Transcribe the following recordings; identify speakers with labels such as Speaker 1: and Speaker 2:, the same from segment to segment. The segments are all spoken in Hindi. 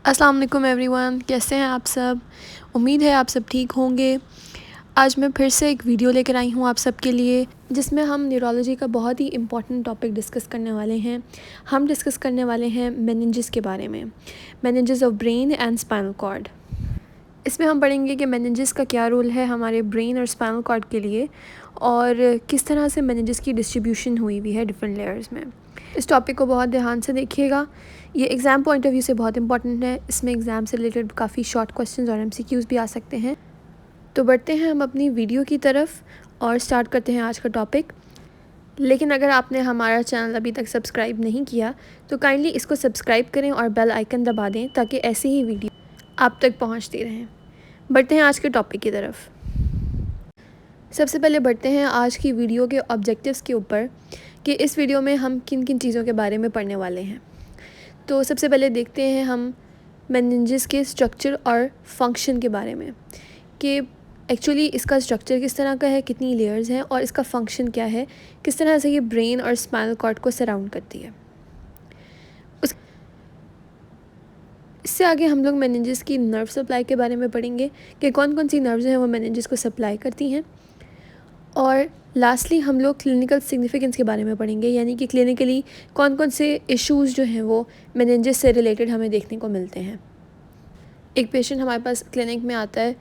Speaker 1: अस्सलाम वालेकुम एवरीवन, कैसे हैं आप सब। उम्मीद है आप सब ठीक होंगे। आज मैं फिर से एक वीडियो लेकर आई हूँ आप सबके लिए, जिसमें हम न्यूरोलॉजी का बहुत ही इम्पॉर्टेंट टॉपिक डिस्कस करने वाले हैं। हम डिस्कस करने वाले हैं मेनिंजेस के बारे में, meninges of brain and spinal cord. इसमें हम पढ़ेंगे कि मेनिंजेस का क्या रोल है हमारे ब्रेन और स्पाइनल कॉर्ड के लिए, और किस तरह से मेनिंजेस की डिस्ट्रीब्यूशन हुई हुई है डिफरेंट लेयर्स में। इस टॉपिक को बहुत ध्यान से देखिएगा, ये एग्ज़ाम पॉइंट ऑफ व्यू से बहुत इंपॉर्टेंट है। इसमें एग्ज़ाम से रिलेटेड काफ़ी शॉर्ट क्वेश्चंस और एमसीक्यूज़ भी आ सकते हैं। तो बढ़ते हैं हम अपनी वीडियो की तरफ और स्टार्ट करते हैं आज का टॉपिक। लेकिन अगर आपने हमारा चैनल अभी तक सब्सक्राइब नहीं किया तो काइंडली इसको सब्सक्राइब करें और बेल आइकन दबा दें, ताकि ऐसे ही वीडियो आप तक पहुंचती रहें। बढ़ते हैं आज के टॉपिक की तरफ। सबसे पहले बढ़ते हैं आज की वीडियो के ऑब्जेक्टिव्स के ऊपर, कि इस वीडियो में हम किन किन चीज़ों के बारे में पढ़ने वाले हैं। तो सबसे पहले देखते हैं हम मेनिंजेस के स्ट्रक्चर और फंक्शन के बारे में, कि एक्चुअली इसका स्ट्रक्चर किस तरह का है, कितनी लेयर्स हैं और इसका फंक्शन क्या है, किस तरह से ये ब्रेन और स्पाइनल कॉर्ड को सराउंड करती है। इससे आगे हम लोग मेनिंजेस की नर्व सप्लाई के बारे में पढ़ेंगे कि कौन कौन सी नर्व्स हैं वो मेनिंजेस को सप्लाई करती हैं। और लास्टली हम लोग क्लिनिकल सिग्निफिकेंस के बारे में पढ़ेंगे, यानी कि क्लिनिकली कौन कौन से इश्यूज़ जो हैं वो मेनिंजेस से रिलेटेड हमें देखने को मिलते हैं। एक पेशेंट हमारे पास क्लिनिक में आता है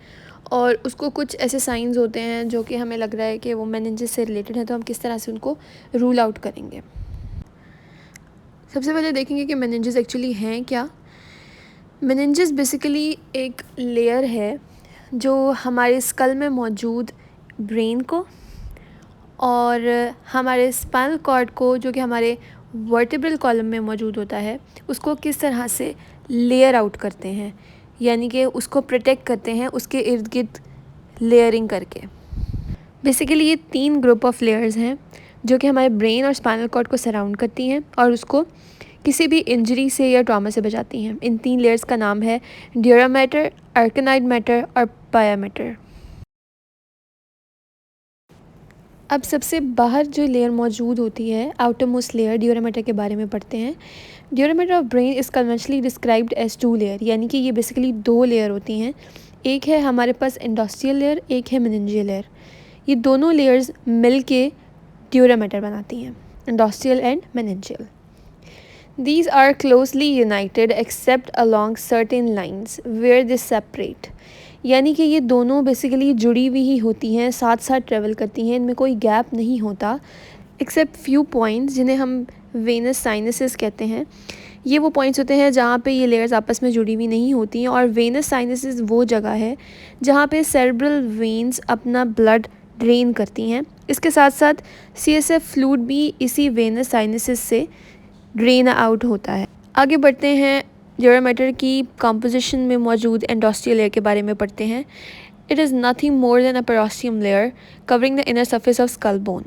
Speaker 1: और उसको कुछ ऐसे साइंस होते हैं जो कि हमें लग रहा है कि वो मेनिंजेस से रिलेटेड है, तो हम किस तरह से उनको रूल आउट करेंगे। सबसे पहले देखेंगे कि मेनिंजेस एक्चुअली हैं क्या। मेनिंजेस बेसिकली एक लेयर है जो हमारे स्कल में मौजूद ब्रेन को और हमारे स्पाइनल कॉर्ड को, जो कि हमारे वर्टिब्रल कॉलम में मौजूद होता है, उसको किस तरह से लेयर आउट करते हैं, यानी कि उसको प्रोटेक्ट करते हैं उसके इर्द गिर्द लेयरिंग करके। बेसिकली ये 3 ग्रुप ऑफ लेयर्स हैं जो कि हमारे ब्रेन और स्पाइनल कॉर्ड को सराउंड करती हैं और उसको किसी भी इंजरी से या ट्रॉमा से बचाती हैं। इन 3 लेयर्स का नाम है ड्यूरा मैटर, आर्केनाइड मैटर और पाया मैटर। अब सबसे बाहर जो लेयर मौजूद होती है, outer most layer, dura mater के बारे में पढ़ते हैं। Dura mater of brain is conventionally described as 2 layer, यानी कि ये बेसिकली 2 लेयर होती हैं। एक है हमारे पास एंडोस्टियल लेयर, एक है मेनिंजियल लेयर। ये दोनों लेयर्स मिल के ड्यूरा मैटर बनाती हैं, endosteal and meningeal. These are closely united except along certain lines where they separate, यानी कि ये दोनों बेसिकली जुड़ी हुई ही होती हैं, साथ साथ ट्रेवल करती हैं, इनमें कोई गैप नहीं होता एक्सेप्ट फ्यू पॉइंट्स जिन्हें हम वेनस साइनसेस कहते हैं। ये वो पॉइंट्स होते हैं जहाँ पे ये लेयर्स आपस में जुड़ी हुई नहीं होती हैं, और वेनस साइनसेस वो जगह है जहाँ पे सेरेब्रल वेन्स अपना ब्लड ड्रेन करती हैं। इसके साथ साथ CSF फ्लूइड भी इसी वेनस साइनसेस से ड्रेन आउट होता है। आगे बढ़ते हैं, ड्यूरा मैटर की कंपोजिशन में मौजूद एंडोस्टियल लेयर के बारे में पढ़ते हैं। It is nothing more than a periosteum layer covering the inner surface of skull bone.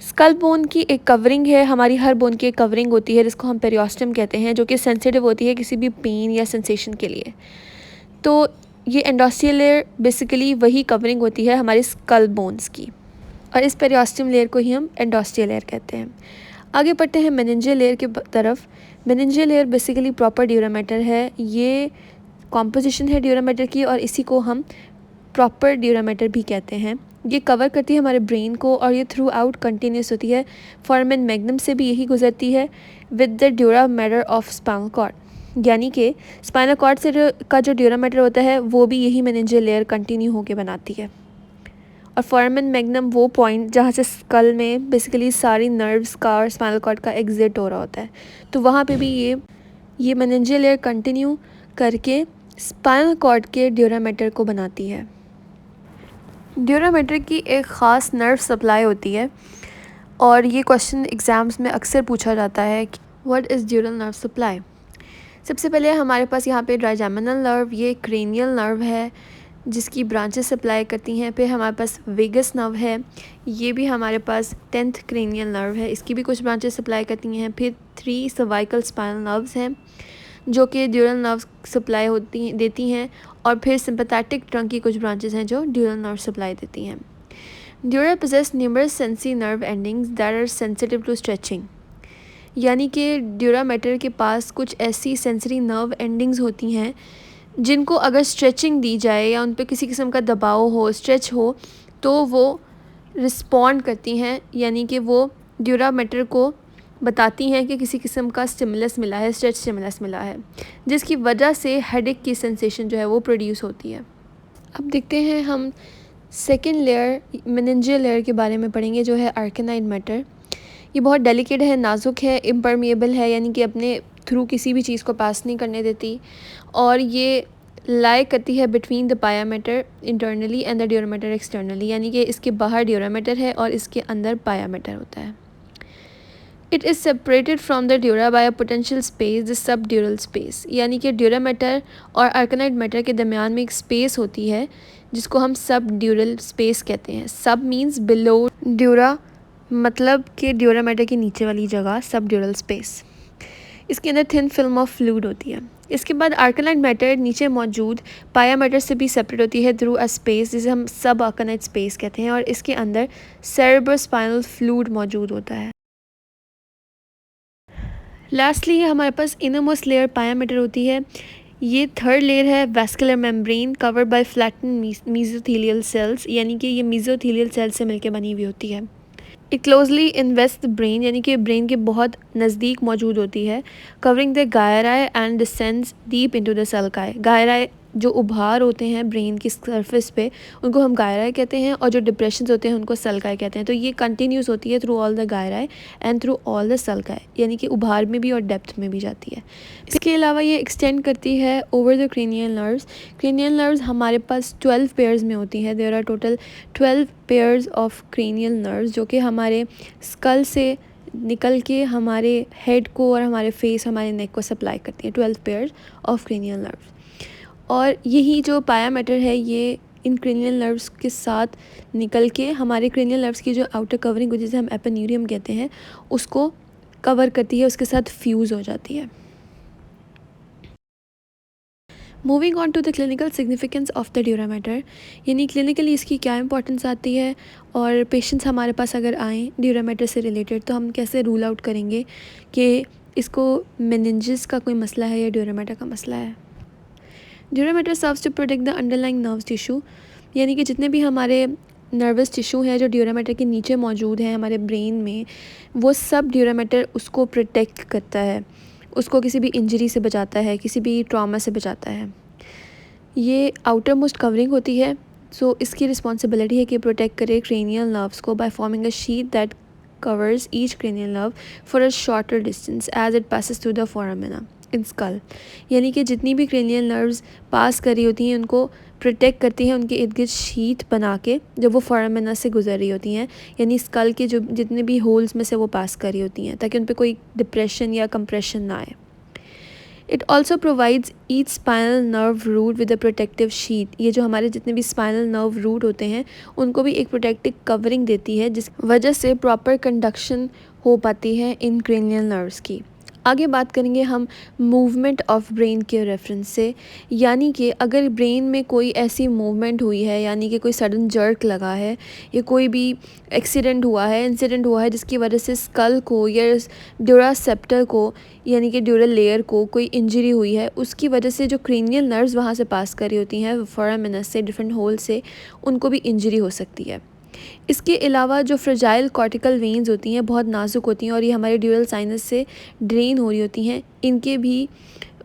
Speaker 1: Skull bone की एक कवरिंग है, हमारी हर बोन की एक कवरिंग होती है जिसको हम पेरियोस्टियम कहते हैं, जो कि सेंसिटिव होती है किसी भी पेन या सेंसेशन के लिए। तो ये एंडोस्टियल लेयर बेसिकली वही कवरिंग होती है हमारी स्कल बोन्स की, और इस पेरियोस्टियम लेयर को ही हम एंडोस्टियल लेयर कहते हैं। आगे बढ़ते हैं मेनिंजियल लेयर की तरफ। Meningeal layer basically proper dura mater है, ये कॉम्पोजिशन है ड्यूरा मैटर की, और इसी को हम प्रॉपर ड्यूरा मैटर भी कहते हैं। ये कवर करती है हमारे ब्रेन को और ये थ्रू आउट कंटिन्यूस होती है। फोरामेन मैग्नम से भी यही गुजरती है with the dura mater of spinal cord, यानी कि स्पाइनल कॉर्ड से का जो ड्यूरा मैटर होता है वो भी यही मेनिंजियल लेयर कंटिन्यू होकर बनाती है। और फोरामेन मैग्नम वो पॉइंट जहाँ से स्कल में बेसिकली सारी नर्व्स का और स्पाइनल कॉर्ड का एग्जिट हो रहा होता है, तो वहाँ पे भी ये मेनिंजियल लेयर कंटिन्यू करके स्पाइनल कॉर्ड के ड्यूरा मैटर को बनाती है। ड्यूरा मैटर की एक ख़ास नर्व सप्लाई होती है, और ये क्वेश्चन एग्ज़ाम्स में अक्सर पूछा जाता है कि व्हाट इज़ ड्यूरल नर्व सप्लाई। सबसे पहले हमारे पास यहाँ पे ट्राइजेमिनल नर्व, ये क्रेनियल नर्व है जिसकी ब्रांचेस सप्लाई करती हैं। फिर हमारे पास वेगस नर्व है, ये भी हमारे पास 10th क्रेनियल नर्व है, इसकी भी कुछ ब्रांचेस सप्लाई करती हैं। फिर 3 सर्वाइकल स्पाइनल नर्व्स हैं जो कि ड्यूरल नर्व सप्लाई देती हैं, और फिर सिंपैथेटिक ट्रंक की कुछ ब्रांचेस हैं जो ड्यूरल नर्व सप्लाई देती हैं। Dura possesses numerous sensory nerve endings that are sensitive to stretching, यानी कि ड्यूरा मैटर के पास कुछ ऐसी सेंसरी नर्व एंडिंग्स होती हैं जिनको अगर स्ट्रेचिंग दी जाए या उन पर किसी किस्म का दबाव हो, स्ट्रेच हो, तो वो रिस्पॉन्ड करती हैं, यानी कि वो ड्यूरा मैटर को बताती हैं कि किसी किस्म का स्टिमुलस मिला है, स्ट्रेच स्टिमुलस मिला है, जिसकी वजह से हेडेक की सेंसेशन जो है वो प्रोड्यूस होती है। अब देखते हैं हम सेकेंड लेयर मेनिंजियल लेयर के बारे में पढ़ेंगे, जो है आर्केनाइड मैटर। ये बहुत डेलिकेट है, नाजुक है, इम्परमिएबल है, यानी कि अपने थ्रू किसी भी चीज़ को पास नहीं करने देती, और ये लाई करती है बिटवीन द पाया matter internally and the dura matter externally, यानी कि इसके बाहर ड्यूरा मैटर है और इसके अंदर पाया मैटर होता है। It is separated from the dura by a potential space, the subdural space, यानी कि ड्यूरा मैटर और आर्केनाइड मैटर के दरमियान में एक स्पेस होती है जिसको हम सब ड्यूरल स्पेस कहते हैं। सब मीन्स बिलो ड्यूरा, मतलब कि ड्यूरा मैटर के नीचे वाली जगह सब ड्यूरल स्पेस। इसके अंदर थिन फिल्म ऑफ फ्लूइड होती है। इसके बाद आर्केनाइड मैटर नीचे मौजूद पाया मैटर से भी सेपरेट होती है थ्रू अ स्पेस, जिसे हम सब आर्केनाइड स्पेस कहते हैं, और इसके अंदर सेरेब्रोस्पाइनल फ्लूइड मौजूद होता है। लास्टली हमारे पास इनरमोस्ट लेयर पाया मैटर होती है। ये थर्ड लेयर है vascular membrane covered by flattened mesothelial cells, यानी कि ये मेसोथेलियल सेल से मिलकर बनी हुई होती है। It closely invests the brain, यानी कि ब्रेन के बहुत नज़दीक मौजूद होती है, covering the gyri and descends deep into the sulci. Gyri जो उभार होते हैं ब्रेन की सरफेस पे, उनको हम गायराई कहते हैं, और जो डिप्रेशंस होते हैं उनको सल्काई कहते हैं। तो ये कंटिन्यूस होती है through all the gyri and through all the sulci, यानी कि उभार में भी और डेप्थ में भी जाती है। इसके अलावा ये एक्सटेंड करती है over the cranial nerves. Cranial nerves हमारे पास 12 पेयर्स में होती हैं। There are total 12 pairs of cranial nerves, जो कि हमारे स्कल से निकल के हमारे हेड को और हमारे फेस, हमारे नेक को सप्लाई करती हैं। 12 पेयर्स ऑफ क्रेनियल नर्व्स, और यही जो पाया मैटर है ये इन क्रेनियल नर्व्स के साथ निकल के हमारे क्रेनियल नर्व्स की जो आउटर कवरिंग को, जिसे हम एपिन्यूरियम कहते हैं, उसको कवर करती है, उसके साथ फ्यूज़ हो जाती है। Moving on to the clinical significance of the dura mater, यानी क्लिनिकली इसकी क्या इंपॉर्टेंस आती है, और पेशेंट्स हमारे पास अगर आएँ ड्यूरा मैटर से रिलेटेड तो हम कैसे रूल आउट करेंगे कि इसको मेनिंजिस का कोई मसला है या ड्यूरा मैटर का मसला है। Dura mater serves to protect the underlying nerve tissue, यानी कि जितने भी हमारे नर्वस टिश्यू हैं जो ड्यूरा मैटर के नीचे मौजूद हैं हमारे ब्रेन में, वो सब ड्यूरा मैटर उसको प्रोटेक्ट करता है, उसको किसी भी इंजरी से बचाता है, किसी भी ट्रॉमा से बचाता है। ये आउटर मोस्ट कवरिंग होती है, सो इसकी रिस्पॉन्सिबिलिटी है कि प्रोटेक्ट करे क्रेनियल नर्व्स को by forming a sheet that covers each cranial nerve for a shorter distance as it passes through the foramina in skull, यानी कि जितनी भी क्रेनियल नर्व्स पास कर रही होती हैं उनको प्रोटेक्ट करती हैं उनके इर्द गिर्द शीट बना के, जब वो फोरामिना से गुजर रही होती हैं, यानी स्कल के जो जितने भी होल्स में से वो पास कर रही होती हैं, ताकि उन पर कोई डिप्रेशन या कंप्रेशन ना आए। It also provides each spinal nerve root with a protective sheet, ये जो हमारे जितने भी स्पाइनल नर्व रूट होते हैं उनको भी एक प्रोटेक्टिव कवरिंग देती है, जिस वजह से प्रॉपर कंडक्शन हो पाती है इन क्रेनियल नर्व्स की। आगे बात करेंगे हम मूवमेंट ऑफ ब्रेन के रेफरेंस से, यानी कि अगर ब्रेन में कोई ऐसी मूवमेंट हुई है, यानी कि कोई सडन जर्क लगा है या कोई भी इंसिडेंट हुआ है जिसकी वजह से स्कल को या ड्यूरा सेप्टर को, यानी कि ड्यूरल लेयर को कोई इंजरी हुई है, उसकी वजह से जो क्रेनियल नर्व्स वहाँ से पास कर रही होती हैं फोरामिनस से, डिफरेंट होल से, उनको भी इंजरी हो सकती है। इसके अलावा जो फ्रेजाइल कॉर्टिकल वेन्स होती हैं बहुत नाजुक होती हैं और ये हमारे ड्यूरल साइनस से ड्रेन हो रही होती हैं, इनके भी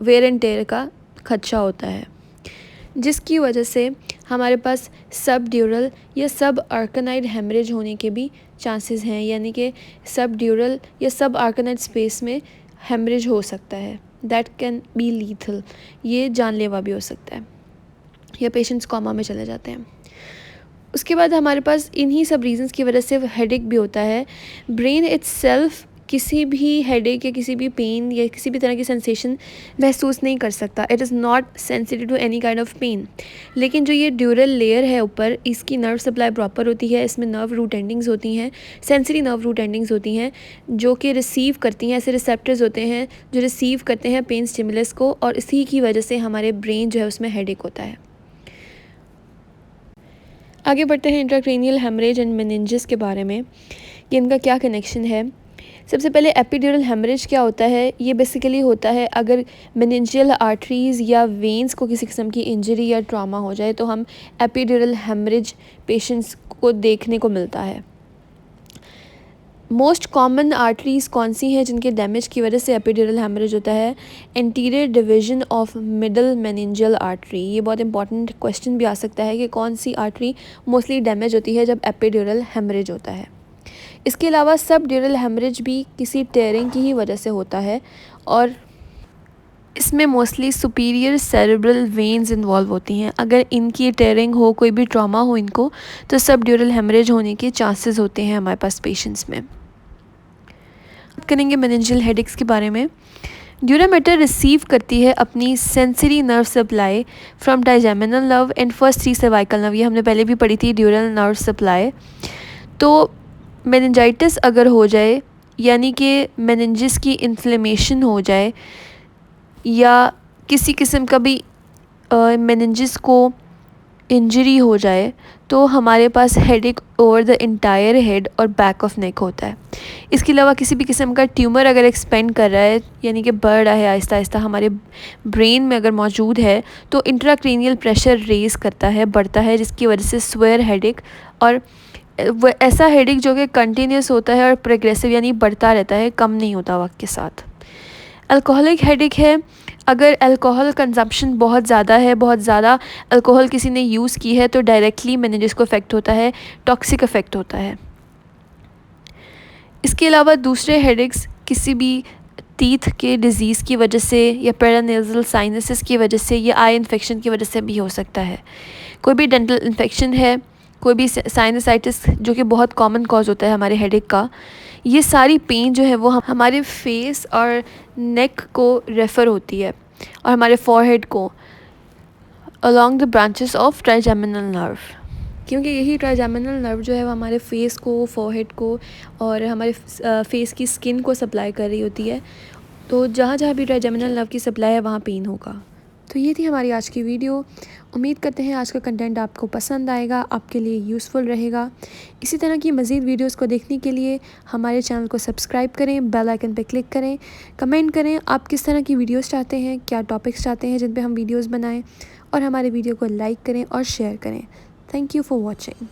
Speaker 1: वेयर एंड टेयर का खदशा होता है, जिसकी वजह से हमारे पास सब ड्यूरल या सब आर्कनाइड हेमरेज होने के भी चांसेस हैं, यानी कि सब ड्यूरल या सब आर्कनाइड स्पेस में हेमरेज हो सकता है। दैट कैन बी लीथल, ये जानलेवा भी हो सकता है, या पेशेंट्स कोमा में चले जाते हैं। उसके बाद हमारे पास इन्हीं सब रीजंस की वजह से हेडेक भी होता है। ब्रेन इट्सेल्फ किसी भी हेडेक या किसी भी पेन या किसी भी तरह की सेंसेशन महसूस नहीं कर सकता, it is not sensitive to any kind of pain. लेकिन जो ये ड्यूरल लेयर है ऊपर, इसकी नर्व सप्लाई प्रॉपर होती है, इसमें नर्व रूट एंडिंग्स होती हैं, सेंसरी नर्व रूट एंडिंग्स होती हैं, जो कि रिसीव करती हैं, ऐसे रिसेप्टर्स होते हैं जो रिसीव करते हैं पेन स्टिमुलस को, और इसी की वजह से हमारे ब्रेन जो है उसमें हेडेक होता है। आगे बढ़ते हैं इंट्राक्रेनियल हेमरेज एंड मेनिंजेस के बारे में कि इनका क्या कनेक्शन है। सबसे पहले एपिड्यूरल हेमरेज क्या होता है? ये बेसिकली होता है अगर मेनिंजियल आर्टरीज़ या वेन्स को किसी किस्म की इंजरी या ट्रॉमा हो जाए तो हम एपिड्यूरल हेमरेज पेशेंट्स को देखने को मिलता है। मोस्ट कॉमन आर्टरीज़ कौन सी हैं जिनके डैमेज की वजह से एपिड्यूरल हेमरेज होता है? Anterior division of middle meningeal artery. ये बहुत इंपॉर्टेंट क्वेश्चन भी आ सकता है कि कौन सी आर्टरी मोस्टली डैमेज होती है जब एपिड्यूरल हेमरेज होता है। इसके अलावा सबड्यूरल हेमरेज भी किसी टेयरिंग की ही वजह से होता है और इसमें mostly superior cerebral veins involve होती हैं। अगर इनकी टेयरिंग हो, कोई भी ट्रॉमा हो इनको, तो सबड्यूरल हेमरेज होने के चांसेस होते हैं हमारे पास पेशेंट्स में। बात करेंगे मेनिंजियल हेडेक्स के बारे में। ड्यूरा मैटर रिसीव करती है अपनी sensory nerve supply from trigeminal nerve and first 3 cervical nerve. ये हमने पहले भी पढ़ी थी, ड्यूरल नर्व सप्लाई। तो मेनिंजाइटिस अगर हो जाए, यानी कि मेनिंजिस की इन्फ्लेमेशन हो जाए या किसी किस्म का भी मेनिंजिस को इंजरी हो जाए, तो हमारे पास headache over the entire head और बैक ऑफ नेक होता है। इसके अलावा किसी भी किस्म का ट्यूमर अगर एक्सपेंड कर रहा है, यानी कि बढ़ रहा है आहिस्ता आहिस्ता हमारे ब्रेन में अगर मौजूद है, तो इंट्राक्रेनियल प्रेशर रेज करता है, बढ़ता है, जिसकी वजह से स्वेयर हेडेक और वो ऐसा हेडेक जो कि कंटिन्यूस होता है और प्रोग्रेसिव यानी बढ़ता रहता है, कम नहीं होता वक्त के साथ। अल्कोहलिक हेडेक है, अगर अल्कोहल कंजम्पशन बहुत ज़्यादा है, बहुत ज़्यादा अल्कोहल किसी ने यूज़ की है, तो डायरेक्टली मेनिंजिस को इफ़ेक्ट होता है, टॉक्सिक इफ़ेक्ट होता है। इसके अलावा दूसरे हेडेक्स किसी भी टीथ के डिज़ीज़ की वजह से या पेरानेज़ल साइनसिस की वजह से या आई इन्फेक्शन की वजह से भी हो सकता है। कोई भी डेंटल इन्फेक्शन है, कोई भी साइनसाइटिस जो कि बहुत कॉमन कॉज होता है हमारे हेडेक का, ये सारी पेन जो है वो हमारे फेस और नेक को रेफ़र होती है और हमारे फॉरहेड को along the branches of trigeminal nerve, क्योंकि यही ट्राइजेमिनल नर्व जो है वो हमारे फेस को, फॉरहेड को और हमारे फेस की स्किन को सप्लाई कर रही होती है। तो जहाँ जहाँ भी ट्राइजेमिनल नर्व की सप्लाई है वहाँ पेन होगा। तो ये थी हमारी आज की वीडियो। उम्मीद करते हैं आज का कंटेंट आपको पसंद आएगा, आपके लिए यूज़फुल रहेगा। इसी तरह की मज़ीद वीडियोस को देखने के लिए हमारे चैनल को सब्सक्राइब करें, बेल आइकन पर क्लिक करें, कमेंट करें आप किस तरह की वीडियोस चाहते हैं, क्या टॉपिक्स चाहते हैं जिन पे हम वीडियोस बनाएं, और हमारे वीडियो को लाइक करें और शेयर करें। Thank you for watching.